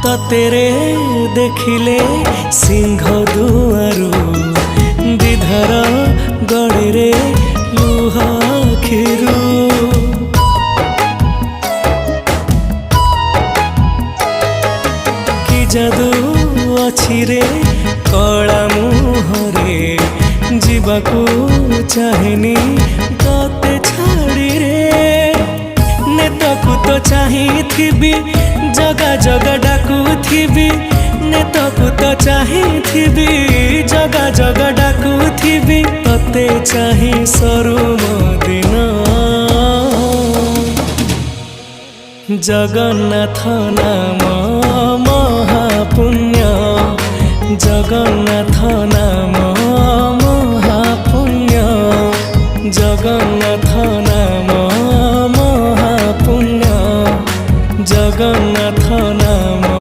ततेरे देखिले सिंह दुआरू विधर गड़े लुह खिरू कि जादू अछि रे कला मुहरे जीवाकू चाहेनी तते छाड़ी रे नेतकू तो चाहिथिबी जगा जगा डाकुथिबी नेतकू तो चाहिथिबी जगा जगा डाकुथिबी तते चाहि सरू दिन जगन्नाथ नाम महापुण्य जगन्नाथ